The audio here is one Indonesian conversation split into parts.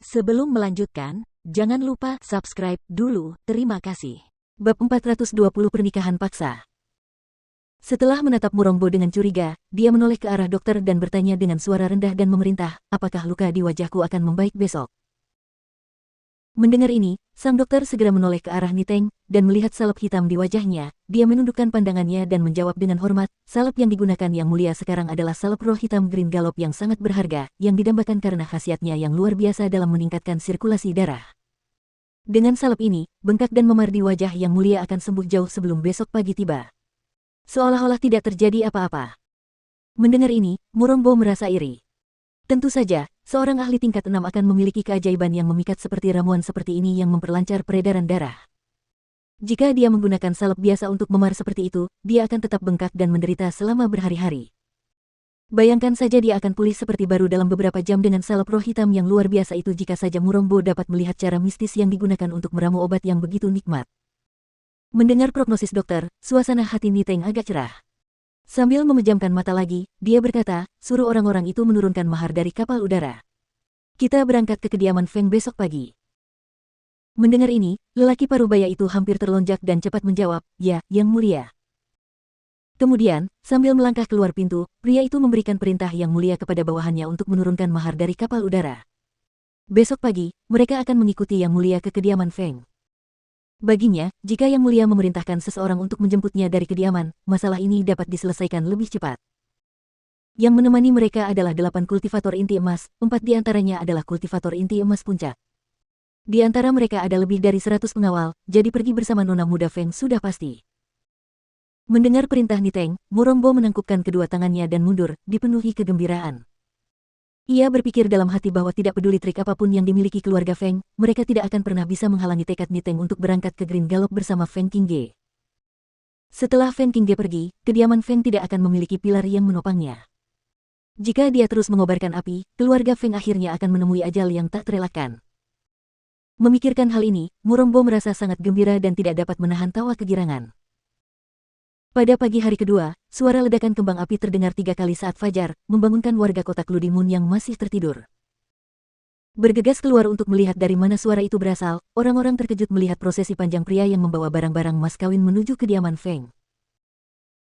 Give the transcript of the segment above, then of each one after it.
Sebelum melanjutkan, jangan lupa subscribe dulu, terima kasih. Bab 420 Pernikahan Paksa. Setelah menatap Murongbo dengan curiga, dia menoleh ke arah dokter dan bertanya dengan suara rendah dan memerintah, apakah luka di wajahku akan membaik besok? Mendengar ini, sang dokter segera menoleh ke arah Niteng, dan melihat salep hitam di wajahnya. Dia menundukkan pandangannya dan menjawab dengan hormat, salep yang digunakan Yang Mulia sekarang adalah salep roh hitam Green Gallop yang sangat berharga, yang didambakan karena khasiatnya yang luar biasa dalam meningkatkan sirkulasi darah. Dengan salep ini, bengkak dan memar di wajah Yang Mulia akan sembuh jauh sebelum besok pagi tiba. Seolah-olah tidak terjadi apa-apa. Mendengar ini, Murongbo merasa iri. Tentu saja, seorang ahli tingkat 6 akan memiliki keajaiban yang memikat seperti ramuan seperti ini yang memperlancar peredaran darah. Jika dia menggunakan salep biasa untuk memar seperti itu, dia akan tetap bengkak dan menderita selama berhari-hari. Bayangkan saja dia akan pulih seperti baru dalam beberapa jam dengan salep roh hitam yang luar biasa itu jika saja Murongbo dapat melihat cara mistis yang digunakan untuk meramu obat yang begitu nikmat. Mendengar prognosis dokter, suasana hati Niteng agak cerah. Sambil memejamkan mata lagi, dia berkata, suruh orang-orang itu menurunkan mahar dari kapal udara. Kita berangkat ke kediaman Feng besok pagi. Mendengar ini, lelaki parubaya itu hampir terlonjak dan cepat menjawab, ya, Yang Mulia. Kemudian, sambil melangkah keluar pintu, pria itu memberikan perintah Yang Mulia kepada bawahannya untuk menurunkan mahar dari kapal udara. Besok pagi, mereka akan mengikuti Yang Mulia ke kediaman Feng. Baginya, jika Yang Mulia memerintahkan seseorang untuk menjemputnya dari kediaman, masalah ini dapat diselesaikan lebih cepat. Yang menemani mereka adalah 8 kultivator inti emas, 4 di antaranya adalah kultivator inti emas puncak. Di antara mereka ada lebih dari 100 pengawal, jadi pergi bersama Nona Muda Feng sudah pasti. Mendengar perintah Niteng, Murongbo menangkupkan kedua tangannya dan mundur, dipenuhi kegembiraan. Ia berpikir dalam hati bahwa tidak peduli trik apapun yang dimiliki keluarga Feng, mereka tidak akan pernah bisa menghalangi tekad Niteng untuk berangkat ke Green Gallop bersama Feng Qingge. Setelah Feng Qingge pergi, kediaman Feng tidak akan memiliki pilar yang menopangnya. Jika dia terus mengobarkan api, keluarga Feng akhirnya akan menemui ajal yang tak terelakkan. Memikirkan hal ini, Murongbo merasa sangat gembira dan tidak dapat menahan tawa kegirangan. Pada pagi hari kedua, suara ledakan kembang api terdengar 3 kali saat fajar, membangunkan warga kota Kludimun yang masih tertidur. Bergegas keluar untuk melihat dari mana suara itu berasal, orang-orang terkejut melihat prosesi panjang pria yang membawa barang-barang mas kawin menuju kediaman Feng.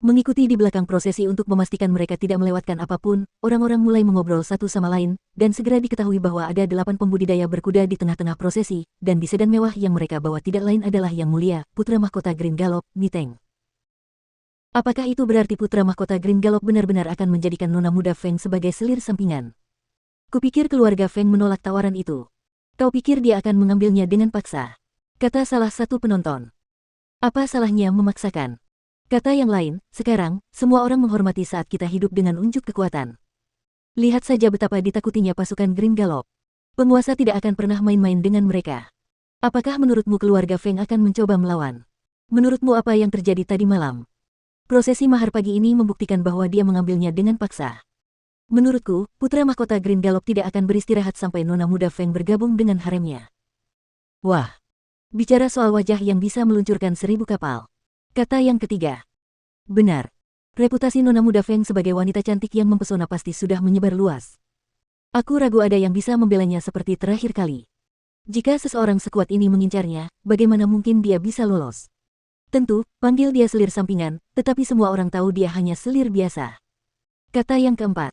Mengikuti di belakang prosesi untuk memastikan mereka tidak melewatkan apapun, orang-orang mulai mengobrol satu sama lain, dan segera diketahui bahwa ada 8 pembudidaya berkuda di tengah-tengah prosesi, dan di sedan mewah yang mereka bawa tidak lain adalah Yang Mulia, putra mahkota Green Gallop, Niteng. Apakah itu berarti putra mahkota Green Gallop benar-benar akan menjadikan Nona Muda Feng sebagai selir sampingan? Kupikir keluarga Feng menolak tawaran itu. Kau pikir dia akan mengambilnya dengan paksa? Kata salah satu penonton. Apa salahnya memaksakan? Kata yang lain, sekarang, semua orang menghormati saat kita hidup dengan unjuk kekuatan. Lihat saja betapa ditakutinya pasukan Green Gallop. Penguasa tidak akan pernah main-main dengan mereka. Apakah menurutmu keluarga Feng akan mencoba melawan? Menurutmu apa yang terjadi tadi malam? Prosesi mahar pagi ini membuktikan bahwa dia mengambilnya dengan paksa. Menurutku, putra mahkota Green Gallop tidak akan beristirahat sampai Nona Muda Feng bergabung dengan haremnya. Wah, bicara soal wajah yang bisa meluncurkan 1000 kapal. Kata yang ketiga. Benar. Reputasi Nona Muda Feng sebagai wanita cantik yang mempesona pasti sudah menyebar luas. Aku ragu ada yang bisa membelanya seperti terakhir kali. Jika seseorang sekuat ini mengincarnya, bagaimana mungkin dia bisa lolos? Tentu, panggil dia selir sampingan, tetapi semua orang tahu dia hanya selir biasa. Kata yang keempat.